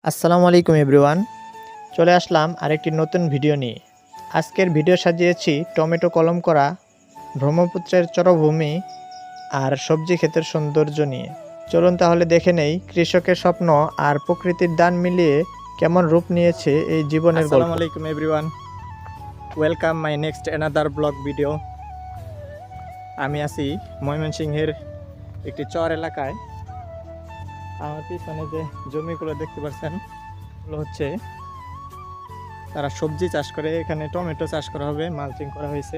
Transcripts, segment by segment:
আসসালামু আলাইকুম এভরিওয়ান, চলে আসলাম আরেকটি নতুন ভিডিও নিয়ে। আজকের ভিডিও সাজিয়েছি টমেটো কলম করা, ব্রহ্মপুত্রের চরভূমি আর সবজি ক্ষেতের সৌন্দর্য নিয়ে। চলুন তাহলে দেখে নেই কৃষকের স্বপ্ন আর প্রকৃতির দান মিলিয়ে কেমন রূপ নিয়েছে এই জীবনের গল্প। আসসালামু আলাইকুম everyone, welcome my next another blog video. আমি আছি ময়মনসিংহের একটি চর এলাকায়। আমার পিছনে যে জমিগুলো দেখতে পাচ্ছেন এগুলো হচ্ছে তারা সবজি চাষ করে। এখানে টমেটো চাষ করা হবে, মালচিং করা হয়েছে।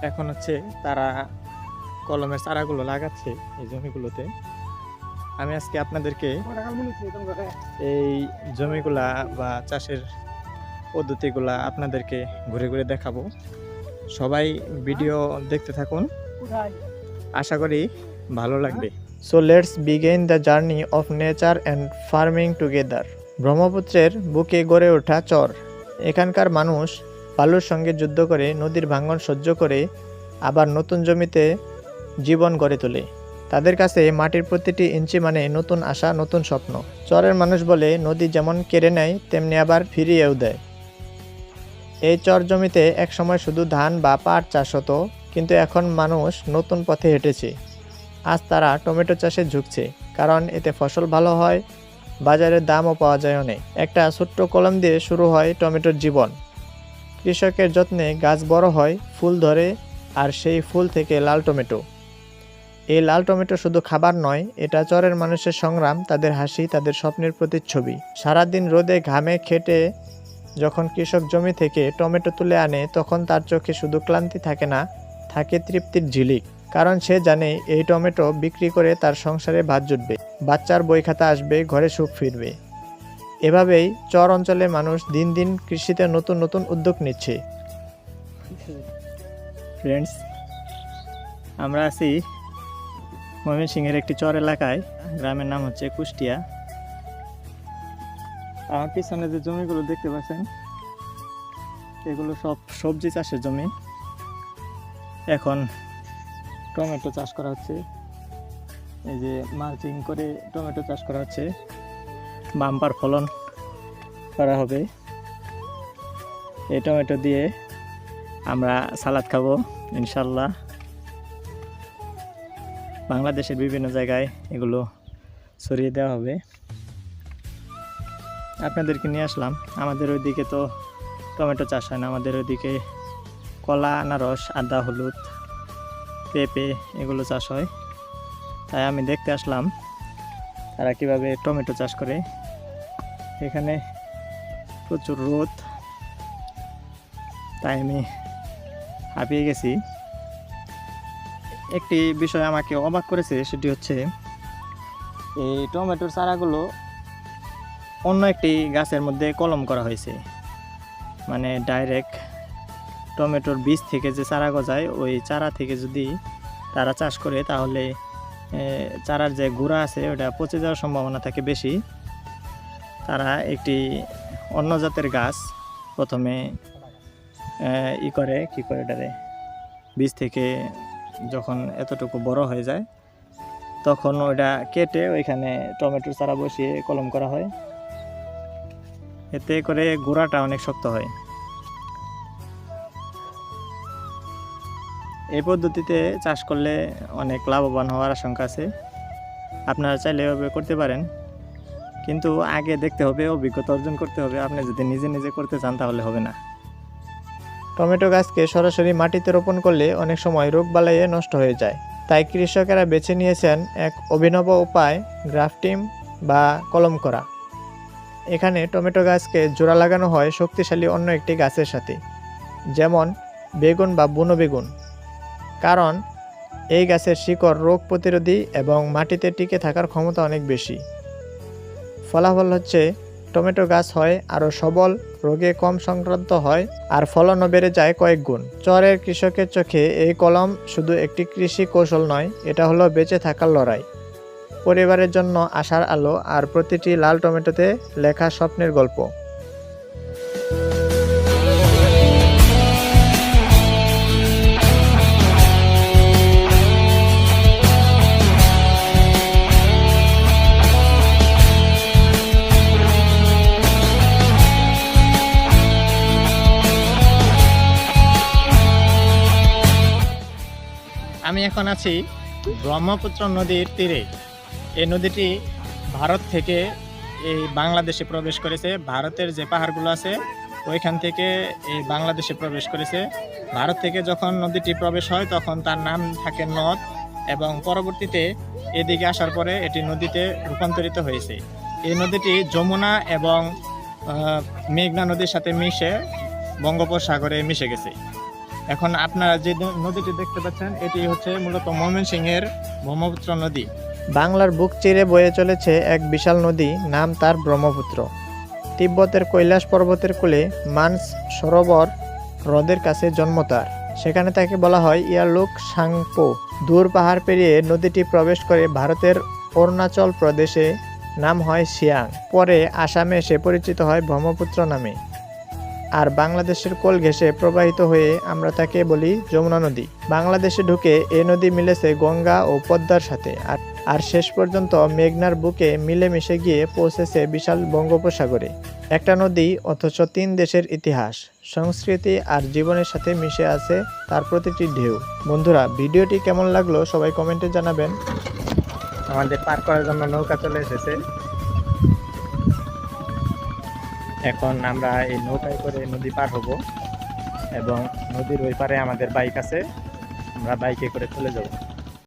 এখন হচ্ছে তারা কলমের চারাগুলো লাগাচ্ছে এই জমিগুলোতে। আমি আজকে আপনাদেরকে এই জমিগুলা বা চাষের পদ্ধতিগুলা আপনাদেরকে ঘুরে ঘুরে দেখাবো। সবাই ভিডিও দেখতে থাকুন, আশা করি ভালো লাগবে। So let's begin the journey of nature and farming together. ব্রহ্মপুত্রের বুকে গড়ে ওঠা চর। এখানকার মানুষ বালুর সঙ্গে যুদ্ধ করে, নদীর ভাঙন সহ্য করে আবার নতুন জমিতে জীবন গড়ে তোলে। তাদের কাছে মাটির প্রতিটি ইঞ্চি মানে নতুন আশা, নতুন স্বপ্ন। চরের মানুষ বলে, নদী যেমন কেড়ে নেয় তেমনি আবার ফিরিয়েও দেয়। এই চর জমিতে একসময় শুধু ধান বা পাট চাষ হতো, কিন্তু এখন মানুষ নতুন পথে হেঁটেছে। আজ তারা টমেটো চাষে ঝুঁকছে, কারণ এতে ফসল ভালো হয়, বাজারে দামও পাওয়া যায় অনেক। একটা ছোট্ট কলম দিয়ে শুরু হয় টমেটোর জীবন। কৃষকের যত্নে গাছ বড় হয়, ফুল ধরে, আর সেই ফুল থেকে লাল টমেটো। এই লাল টমেটো শুধু খাবার নয়, এটা চরের মানুষের সংগ্রাম, তাদের হাসি, তাদের স্বপ্নের প্রতিচ্ছবি। সারাদিন রোদে ঘামে খেটে যখন কৃষক জমি থেকে টমেটো তুলে আনে, তখন তার চোখে শুধু ক্লান্তি থাকে না, থাকে তৃপ্তির ঝিলিক। কারণ সে জানে এই টমেটো বিক্রি করে তার সংসারে ভাত জুটবে, বাচ্চার বই খাতা আসবে, ঘরে সুখ ফিরবে। এভাবেই চর অঞ্চলে মানুষ দিন দিন কৃষিতে নতুন নতুন উদ্যোগ নিচ্ছে। ফ্রেন্ডস, আমরা আছি ময়মনসিংহের একটি চর এলাকায়। গ্রামের নাম হচ্ছে কুষ্টিয়া। আমার পিছনে যে জমিগুলো দেখতে পাচ্ছেন এগুলো সব সবজি চাষের জমি। এখন টমেটো চাষ করা হচ্ছে, এই যে মালচিং করে টমেটো চাষ করা হচ্ছে। বাম্পার ফলন করা হবে। এই টমেটো দিয়ে আমরা সালাদ খাবো ইনশাল্লাহ। বাংলাদেশের বিভিন্ন জায়গায় এগুলো ছড়িয়ে দেওয়া হবে। আপনাদেরকে নিয়ে আসলাম। আমাদের ওইদিকে তো টমেটো চাষ হয় না, আমাদের ওইদিকে কলা, আনারস, আদা, হলুদ, পেঁপে এগুলো চাষ হয়। তাই আমি দেখতে আসলাম তারা কীভাবে টমেটো চাষ করে। এখানে প্রচুর রোদ, তাই আমি হাঁপিয়ে গেছি। একটি বিষয় আমাকে অবাক করেছে, সেটি হচ্ছে এই টমেটোর চারাগুলো অন্য একটি গাছের মধ্যে কলম করা হয়েছে। মানে ডাইরেক্ট টমেটোর বীজ থেকে যে চারা গজায়, ওই চারা থেকে যদি তারা চাষ করে তাহলে চারার যে গুঁড়া আছে ওটা পচে যাওয়ার সম্ভাবনা থাকে বেশি। তারা একটি অন্য জাতের গাছ প্রথমে কি করে এটারে বীজ থেকে যখন এতটুকু বড় হয়ে যায় তখন ওইটা কেটে ওইখানে টমেটোর চারা বসিয়ে কলম করা হয়। এতে করে গুঁড়াটা অনেক শক্ত হয়। এই পদ্ধতিতে চাষ করলে অনেক লাভবান হওয়ার আশঙ্কা আছে। আপনারা চাইলে এভাবে করতে পারেন, কিন্তু আগে দেখতে হবে, অভিজ্ঞতা অর্জন করতে হবে। আপনি যদি নিজে নিজে করতে চান তাহলে হবে না। টমেটো গাছকে সরাসরি মাটিতে রোপণ করলে অনেক সময় রোগবালাইয়ে নষ্ট হয়ে যায়। তাই কৃষকেরা বেছে নিয়েছেন এক অভিনব উপায়, গ্রাফটিং বা কলম করা। এখানে টমেটো গাছকে জোড়া লাগানো হয় শক্তিশালী অন্য একটি গাছের সাথে, যেমন বেগুন বা বুনো বেগুন। কারণ এই গাছের শিকড় রোগ প্রতিরোধী এবং মাটিতে টিকে থাকার ক্ষমতা অনেক বেশি। ফলাফল হচ্ছে টমেটো গাছ হয় আরও সবল, রোগে কম সংক্রান্ত হয়, আর ফলনও বেড়ে যায় কয়েক গুণ। চরের কৃষকের চোখে এই কলম শুধু একটি কৃষি কৌশল নয়, এটা হলো বেঁচে থাকার লড়াই, পরিবারের জন্য আশার আলো, আর প্রতিটি লাল টমেটোতে লেখা স্বপ্নের গল্প। আমি এখন আছি ব্রহ্মপুত্র নদীর তীরে। এই নদীটি ভারত থেকে এই বাংলাদেশে প্রবেশ করেছে। ভারতের যে পাহাড়গুলো আছে ওইখান থেকে এই বাংলাদেশে প্রবেশ করেছে। ভারত থেকে যখন নদীটি প্রবেশ হয় তখন তার নাম থাকে নদ, এবং পরবর্তীতে এদিকে আসার পরে এটি নদীতে রূপান্তরিত হয়েছে। এই নদীটি যমুনা এবং মেঘনা নদীর সাথে মিশে বঙ্গোপসাগরে মিশে গেছে। এখন আপনারা যে নদীটি দেখতে পাচ্ছেন এটি হচ্ছে মূলত ময়মনসিংহের ব্রহ্মপুত্র নদী। বাংলার বুক চিরে বয়ে চলেছে এক বিশাল নদী, নাম তার ব্রহ্মপুত্র। তিব্বতের কৈলাস পর্বতের কোলে মানস সরোবর হ্রদের কাছে জন্ম তার। সেখানে তাকে বলা হয় ইয়ারলুক সাংপো। দূর পাহাড় পেরিয়ে নদীটি প্রবেশ করে ভারতের অরুণাচল প্রদেশে, নাম হয় সিয়াং। পরে আসামে এসে পরিচিত হয় ব্রহ্মপুত্র নামে। আর বাংলাদেশের কোল ঘেঁষে প্রবাহিত হয়ে আমরা তাকে বলি যমুনা নদী। বাংলাদেশে ঢুকে এই নদী মিলেছে গঙ্গা ও পদ্মার সাথে, আর শেষ পর্যন্ত মেঘনার বুকে মিলেমিশে গিয়ে পৌঁছেছে বিশাল বঙ্গোপসাগরে। একটা নদী অথচ 3 দেশের ইতিহাস, সংস্কৃতি আর জীবনের সাথে মিশে আছে তার প্রতিটি ঢেউ। বন্ধুরা, ভিডিওটি কেমন লাগলো সবাই কমেন্টে জানাবেন। আমাদের পার করার জন্য নৌকা চলে এসেছে। এখন আমরা এই নৌকায় করে নদী পার হব, এবং নদীর ওই পারে আমাদের বাইক আছে, আমরা বাইকে করে চলে যাব।